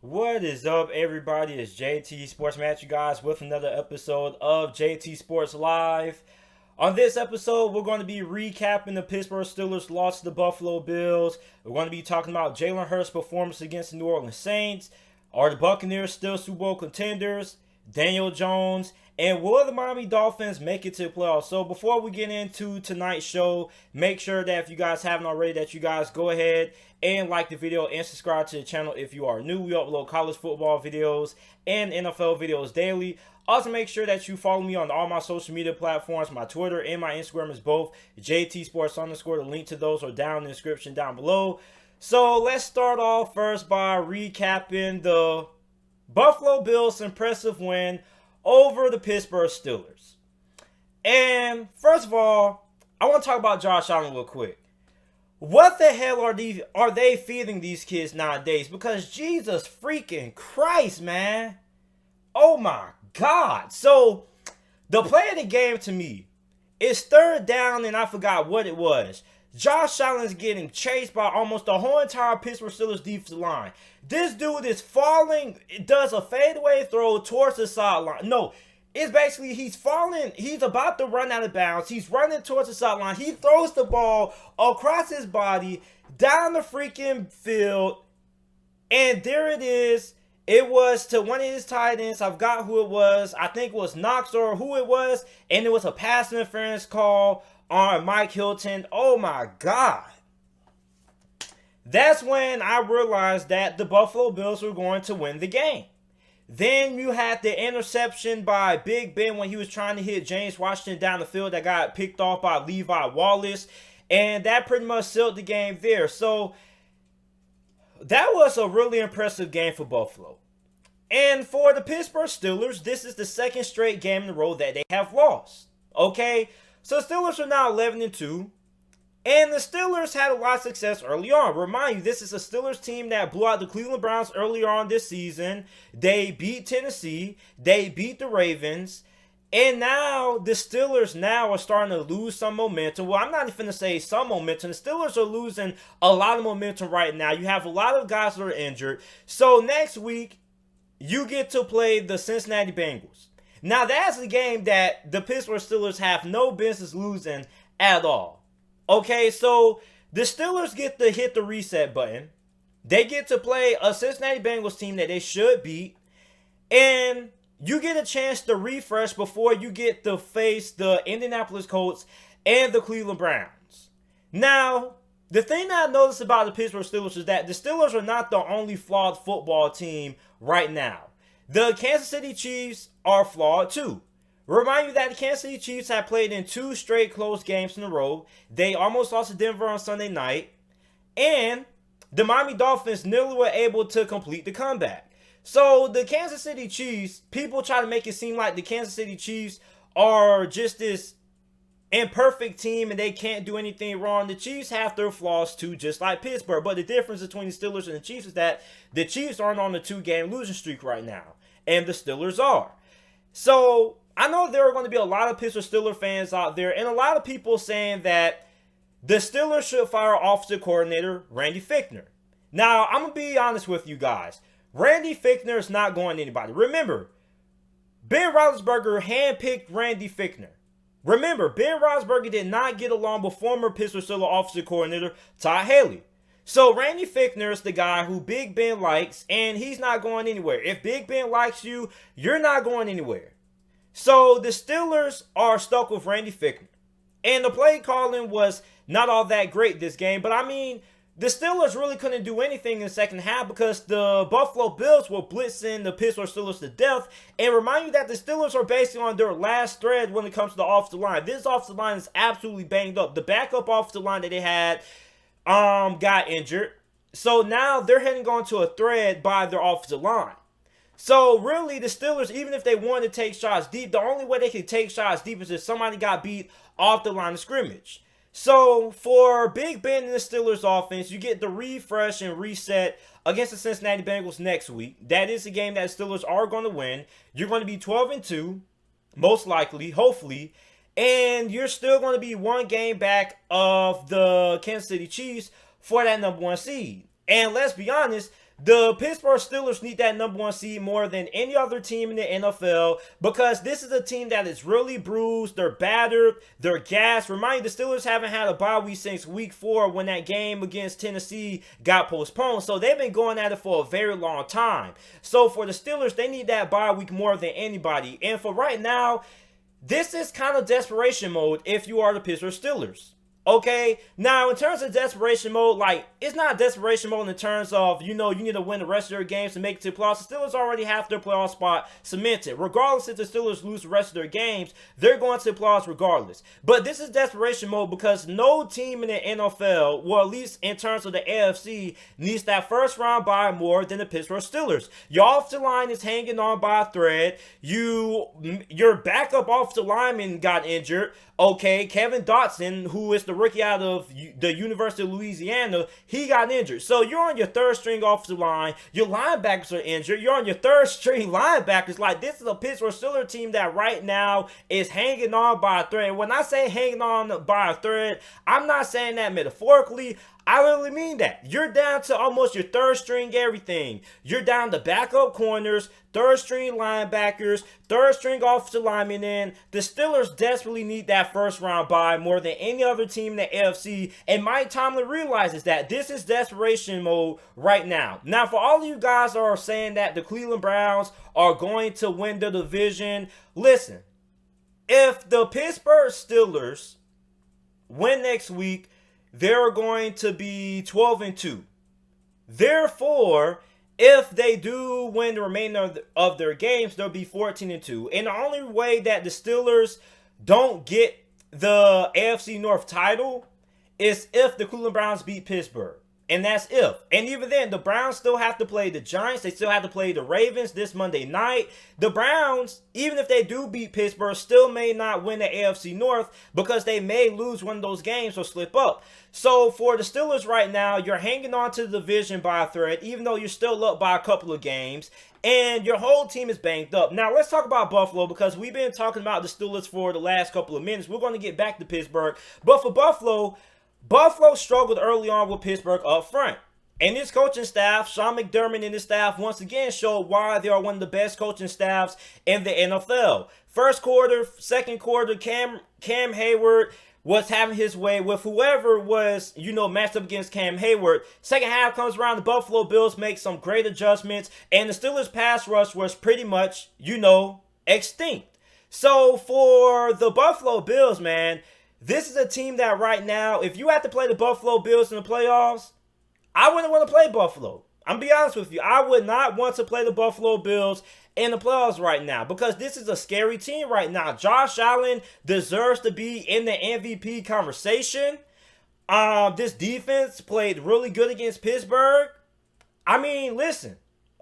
What is up, everybody? It's JT Sports Match, you guys, with another episode of JT Sports Live. On this episode, we're going to be recapping the Pittsburgh Steelers' loss to the Buffalo Bills. We're going to be talking about Jalen Hurts' performance against the New Orleans Saints. Are the Buccaneers still Super Bowl contenders? Daniel Jones, and will the Miami Dolphins make it to the playoffs? So before we get into tonight's show, make sure that if you guys haven't already, that you guys go ahead and like the video and subscribe to the channel if you are new. We upload college football videos and NFL videos daily. Also, make sure that you follow me on all my social media platforms. My Twitter and my Instagram is both JT Sports _. The link to those are down in the description down below. So let's start off first by recapping the Buffalo Bills' impressive win over the Pittsburgh Steelers. And first of all, I want to talk about Josh Allen real quick. What the hell are they feeding these kids nowadays? Because Jesus freaking Christ, man. Oh my God. So the play of the game to me is third down, and I forgot what it was. Josh Allen's getting chased by almost the whole entire Pittsburgh Steelers defensive line. This dude is falling, does a fadeaway throw towards the sideline. No, it's basically he's falling, he's about to run out of bounds. He's running towards the sideline. He throws the ball across his body, down the freaking field, and there it is. It was to one of his tight ends. I've got who it was. I think it was Knox or who it was, and it was a pass interference call on Mike Hilton. Oh my God. That's when I realized that the Buffalo Bills were going to win the game. Then you had the interception by Big Ben when he was trying to hit James Washington down the field that got picked off by Levi Wallace. And that pretty much sealed the game there. So that was a really impressive game for Buffalo. And for the Pittsburgh Steelers, this is the second straight game in a row that they have lost. Okay? So the Steelers are now 11-2. And the Steelers had a lot of success early on. Remind you, this is a Steelers team that blew out the Cleveland Browns earlier on this season. They beat Tennessee. They beat the Ravens. And now the Steelers now are starting to lose some momentum. Well, I'm not even going to say some momentum. The Steelers are losing a lot of momentum right now. You have a lot of guys that are injured. So next week, you get to play the Cincinnati Bengals. Now, that's a game that the Pittsburgh Steelers have no business losing at all. Okay, so the Steelers get to hit the reset button. They get to play a Cincinnati Bengals team that they should beat. And you get a chance to refresh before you get to face the Indianapolis Colts and the Cleveland Browns. Now, the thing that I noticed about the Pittsburgh Steelers is that the Steelers are not the only flawed football team right now. The Kansas City Chiefs are flawed too. Remind you that the Kansas City Chiefs have played in 2 straight close games in a row. They almost lost to Denver on Sunday night. And the Miami Dolphins nearly were able to complete the comeback. So the Kansas City Chiefs, people try to make it seem like the Kansas City Chiefs are just this imperfect team and they can't do anything wrong. The Chiefs have their flaws too, just like Pittsburgh. But the difference between the Steelers and the Chiefs is that the Chiefs aren't on a 2-game losing streak right now. And the Steelers are. So I know there are going to be a lot of Pittsburgh Steelers fans out there, and a lot of people saying that the Steelers should fire offensive coordinator Randy Fichtner. Now, I'm going to be honest with you guys. Randy Fichtner is not going to anybody. Remember, Ben Roethlisberger handpicked Randy Fichtner. Remember, Ben Roethlisberger did not get along with former Pittsburgh Steelers offensive coordinator Todd Haley. So Randy Fichtner is the guy who Big Ben likes, and he's not going anywhere. If Big Ben likes you, you're not going anywhere. So the Steelers are stuck with Randy Fichtner. And the play calling was not all that great this game. But I mean, the Steelers really couldn't do anything in the second half because the Buffalo Bills were blitzing the Pittsburgh Steelers to death. And remind you that the Steelers are basically on their last thread when it comes to the offensive line. This offensive line is absolutely banged up. The backup offensive line that they had got injured. So now they're heading on to a thread by their offensive line. So really, the Steelers, even if they wanted to take shots deep, the only way they could take shots deep is if somebody got beat off the line of scrimmage. So for Big Ben and the Steelers offense, you get the refresh and reset against the Cincinnati Bengals next week. That is a game that the Steelers are going to win. You're going to be 12-2, most likely, hopefully. And you're still going to be one game back of the Kansas City Chiefs for that #1 seed. And let's be honest, The Pittsburgh Steelers need that number 1 seed more than any other team in the NFL because this is a team that is really bruised. They're battered. They're gassed. Remind you, the Steelers haven't had a bye week since week 4 when that game against Tennessee got postponed. So they've been going at it for a very long time. So for the Steelers, they need that bye week more than anybody. And for right now, this is kind of desperation mode if you are the Pittsburgh Steelers. Okay, now in terms of desperation mode, like, it's not desperation mode in terms of, you need to win the rest of your games to make it to the playoffs. The Steelers already have their playoff spot cemented. Regardless if the Steelers lose the rest of their games, they're going to the playoffs regardless. But this is desperation mode because no team in the NFL, well, at least in terms of the AFC, needs that first round bye more than the Pittsburgh Steelers. Your offensive line is hanging on by a thread. Your backup offensive lineman got injured. Okay, Kevin Dotson, who is the rookie out of the University of Louisiana, he got injured. So you're on your third string offensive line. Your linebackers are injured. You're on your third string linebackers. Like, this is a Pittsburgh Steelers team that right now is hanging on by a thread. And when I say hanging on by a thread, I'm not saying that metaphorically. I really mean that. You're down to almost your third string everything. You're down to backup corners, third string linebackers, third string offensive linemen in. The Steelers desperately need that first round bye more than any other team in the AFC. And Mike Tomlin realizes that this is desperation mode right now. Now, for all of you guys that are saying that the Cleveland Browns are going to win the division, listen, if the Pittsburgh Steelers win next week, they're going to be 12-2. Therefore, if they do win the remainder of their games, they'll be 14-2. And the only way that the Steelers don't get the AFC North title is if the Cleveland Browns beat Pittsburgh. And that's if. And even then, the Browns still have to play the Giants. They still have to play the Ravens this Monday night. The Browns, even if they do beat Pittsburgh, still may not win the AFC North because they may lose one of those games or slip up. So for the Steelers right now, you're hanging on to the division by a thread, even though you're still up by a couple of games. And your whole team is banged up. Now, let's talk about Buffalo because we've been talking about the Steelers for the last couple of minutes. We're going to get back to Pittsburgh. But for Buffalo struggled early on with Pittsburgh up front. And his coaching staff, Sean McDermott and his staff, once again showed why they are one of the best coaching staffs in the NFL. First quarter, second quarter, Cam Hayward was having his way with whoever was, matched up against Cam Hayward. Second half comes around, the Buffalo Bills make some great adjustments, and the Steelers' pass rush was pretty much, extinct. So for the Buffalo Bills, man, this is a team that right now, if you have to play the Buffalo Bills in the playoffs, I wouldn't want to play Buffalo. I'm going to be honest with you. I would not want to play the Buffalo Bills in the playoffs right now because this is a scary team right now. Josh Allen deserves to be in the MVP conversation. This defense played really good against Pittsburgh. I mean, listen,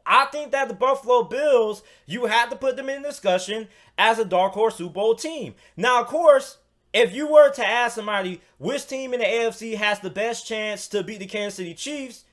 I think that the Buffalo Bills, you have to put them in discussion as a dark horse Super Bowl team. Now, of course, if you were to ask somebody which team in the AFC has the best chance to beat the Kansas City Chiefs,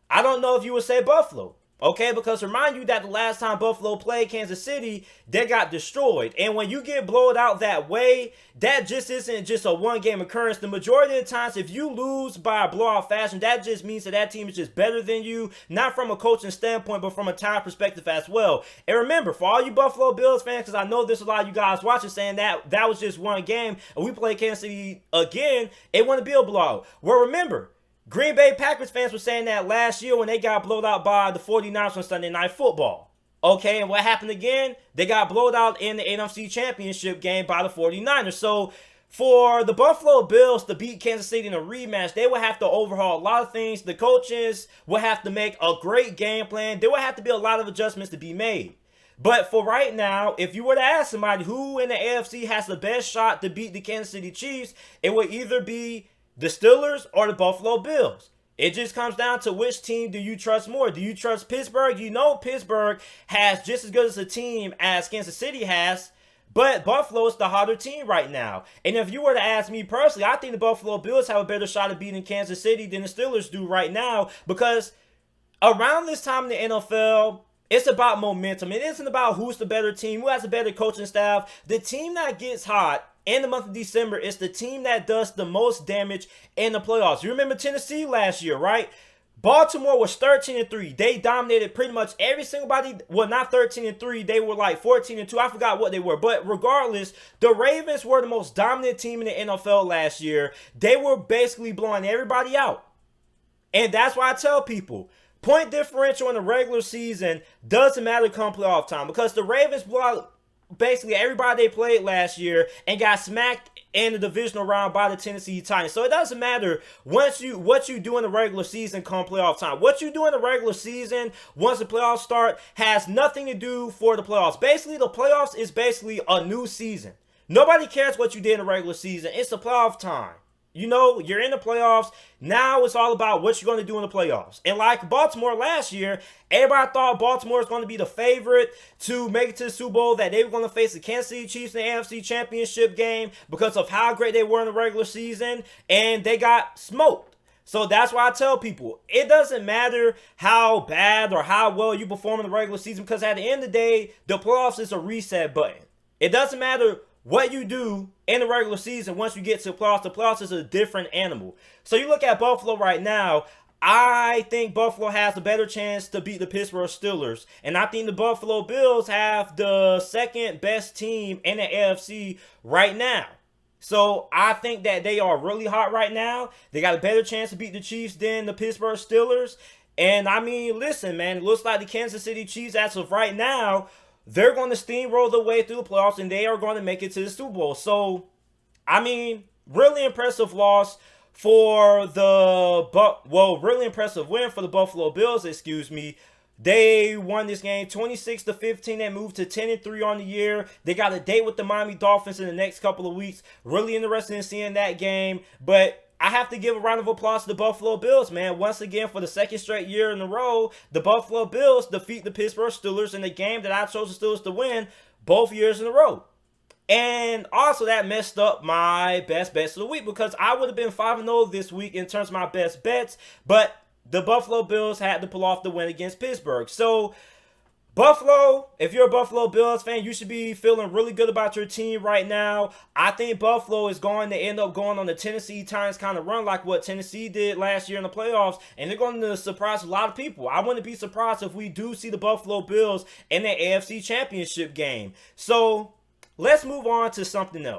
I don't know if you would say Buffalo. Okay, because remind you that the last time Buffalo played Kansas City, they got destroyed. And when you get blown out that way, that just isn't just a one-game occurrence. The majority of the times, if you lose by a blowout fashion, that just means that team is just better than you, not from a coaching standpoint, but from a talent perspective as well. And remember, for all you Buffalo Bills fans, because I know there's a lot of you guys watching saying that was just one game, and we play Kansas City again, it wouldn't be a blowout. Well, remember, Green Bay Packers fans were saying that last year when they got blown out by the 49ers on Sunday Night Football. Okay, and what happened again? They got blown out in the NFC Championship game by the 49ers. So for the Buffalo Bills to beat Kansas City in a rematch, they would have to overhaul a lot of things. The coaches would have to make a great game plan. There would have to be a lot of adjustments to be made. But for right now, if you were to ask somebody who in the AFC has the best shot to beat the Kansas City Chiefs, it would either be the Steelers or the Buffalo Bills. It just comes down to which team do you trust more. Do you trust Pittsburgh? You know Pittsburgh has just as good as a team as Kansas City has, but Buffalo is the hotter team right now. And if you were to ask me personally, I think the Buffalo Bills have a better shot at beating Kansas City than the Steelers do right now because around this time in the NFL, it's about momentum. It isn't about who's the better team, who has a better coaching staff. The team that gets hot in the month of December is the team that does the most damage in the playoffs. You remember Tennessee last year, right? Baltimore was 13-3. They dominated pretty much every single body. Well, not 13-3. They were like 14-2. I forgot what they were. But regardless, the Ravens were the most dominant team in the NFL last year. They were basically blowing everybody out. And that's why I tell people, point differential in the regular season doesn't matter come playoff time, because the Ravens blew out basically everybody they played last year and got smacked in the divisional round by the Tennessee Titans. So it doesn't matter what you do in the regular season come playoff time. What you do in the regular season once the playoffs start has nothing to do for the playoffs. Basically, the playoffs is basically a new season. Nobody cares what you did in the regular season. It's the playoff time. You know, you're in the playoffs. Now it's all about what you're going to do in the playoffs. And like Baltimore last year, everybody thought Baltimore was going to be the favorite to make it to the Super Bowl, that they were going to face the Kansas City Chiefs in the AFC Championship game because of how great they were in the regular season, and they got smoked. So that's why I tell people, it doesn't matter how bad or how well you perform in the regular season, because at the end of the day, the playoffs is a reset button. It doesn't matter what you do in the regular season. Once you get to the playoffs is a different animal. So you look at Buffalo right now, I think Buffalo has a better chance to beat the Pittsburgh Steelers. And I think the Buffalo Bills have the second best team in the AFC right now. So I think that they are really hot right now. They got a better chance to beat the Chiefs than the Pittsburgh Steelers. And I mean, listen, man, it looks like the Kansas City Chiefs, as of right now, they're going to steamroll their way through the playoffs, and they are going to make it to the Super Bowl. So, I mean, really impressive loss for the really impressive win for the Buffalo Bills, excuse me. They won this game 26-15 and moved to 10-3 on the year. They got a date with the Miami Dolphins in the next couple of weeks. Really interested in seeing that game, but I have to give a round of applause to the Buffalo Bills, man. Once again, for the second straight year in a row, the Buffalo Bills defeat the Pittsburgh Steelers in the game that I chose the Steelers to win both years in a row. And also, that messed up my best bets of the week, because I would have been 5-0 this week in terms of my best bets, but the Buffalo Bills had to pull off the win against Pittsburgh. So, Buffalo, if you're a Buffalo Bills fan, you should be feeling really good about your team right now. I think Buffalo is going to end up going on the Tennessee Titans kind of run, like what Tennessee did last year in the playoffs, and they're going to surprise a lot of people. I wouldn't be surprised if we do see the Buffalo Bills in the AFC Championship game. So let's move on to something else.